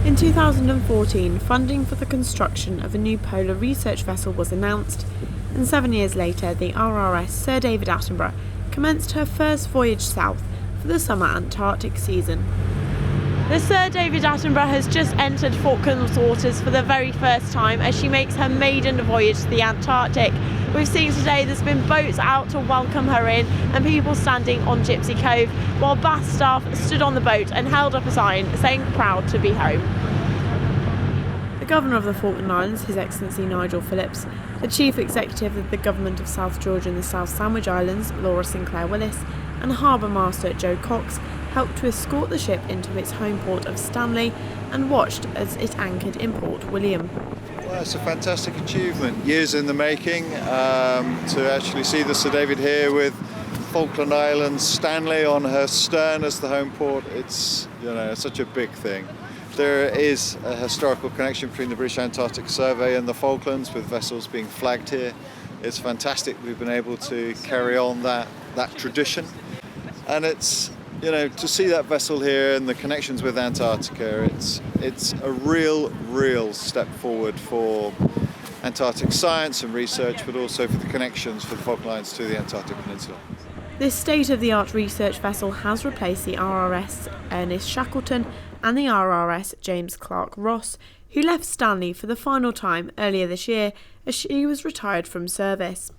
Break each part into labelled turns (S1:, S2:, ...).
S1: In 2014, funding for the construction of a new polar research vessel was announced, and 7 years later the RRS Sir David Attenborough commenced her first voyage south for the summer Antarctic season. The Sir David Attenborough has just entered Falklands waters for the very first time as she makes her maiden voyage to the Antarctic. We've seen today there's been boats out to welcome her in and people standing on Gypsy Cove, while Bath staff stood on the boat and held up a sign saying proud to be home. The Governor of the Falkland Islands, His Excellency Nigel Phillips, the Chief Executive of the Government of South Georgia and the South Sandwich Islands, Laura Sinclair Willis, and Harbour Master Joe Cox helped to escort the ship into its home port of Stanley and watched as it anchored in Port William.
S2: Well, it's a fantastic achievement, years in the making, to actually see the Sir David here with Falkland Islands, Stanley on her stern as the home port. It's such a big thing. There is a historical connection between the British Antarctic Survey and the Falklands, with vessels being flagged here. It's fantastic we've been able to carry on that tradition, and it's to see that vessel here and the connections with Antarctica, it's a real step forward for Antarctic science and research, but also for the connections for the Falkland Islands to the Antarctic Peninsula.
S1: This state-of-the-art research vessel has replaced the RRS Ernest Shackleton and the RRS James Clark Ross, who left Stanley for the final time earlier this year as she was retired from service.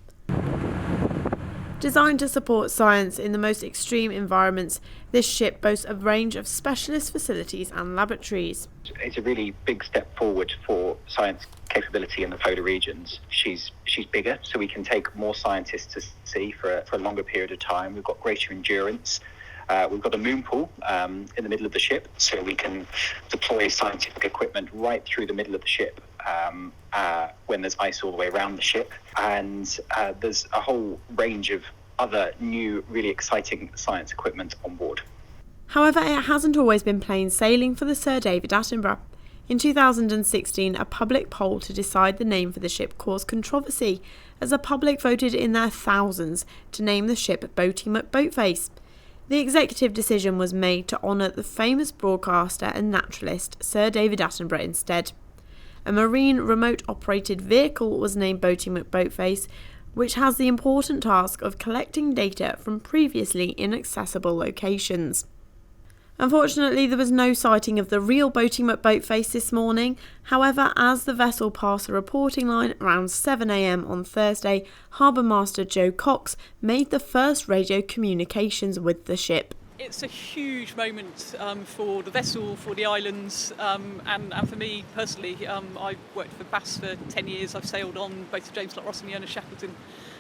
S1: Designed to support science in the most extreme environments, this ship boasts a range of specialist facilities and laboratories.
S3: It's a really big step forward for science capability in the polar regions. She's bigger, so we can take more scientists to sea for a longer period of time. We've got greater endurance. We've got a moon pool in the middle of the ship, so we can deploy scientific equipment right through the middle of the ship when there's ice all the way around the ship. And there's a whole range of other new, really exciting science equipment on board.
S1: However, it hasn't always been plain sailing for the Sir David Attenborough. In 2016, a public poll to decide the name for the ship caused controversy, as the public voted in their thousands to name the ship Boaty McBoatface. The executive decision was made to honour the famous broadcaster and naturalist Sir David Attenborough instead. A marine remote-operated vehicle was named Boaty McBoatface, which has the important task of collecting data from previously inaccessible locations. Unfortunately, there was no sighting of the real Boaty McBoatface this morning. However, as the vessel passed the reporting line around 7 a.m. on Thursday, Harbour Master Joe Cox made the first radio communications with the ship.
S4: It's a huge moment for the vessel, for the islands, and for me personally. I worked for Bass for 10 years. I've sailed on both the James Clark Ross and the Ernest Shackleton.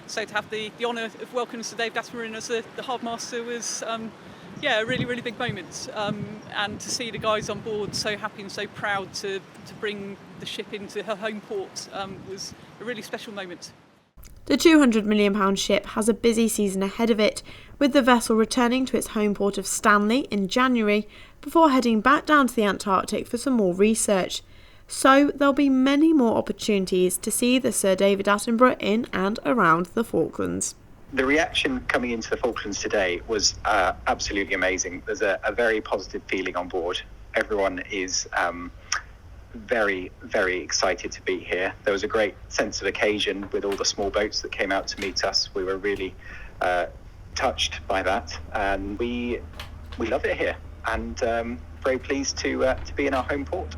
S4: So to have the honour of welcoming Sir David Attenborough as the Harbour Master was a really big moment. And to see the guys on board so happy and so proud to bring the ship into her home port was a really special moment.
S1: The £200 million ship has a busy season ahead of it, with the vessel returning to its home port of Stanley in January before heading back down to the Antarctic for some more research. So there'll be many more opportunities to see the Sir David Attenborough in and around the Falklands.
S3: The reaction coming into the Falklands today was absolutely amazing. There's a very positive feeling on board. Everyone is very excited to be here. There was a great sense of occasion with all the small boats that came out to meet us. We were really touched by that, and we love it here, and very pleased to be in our home port.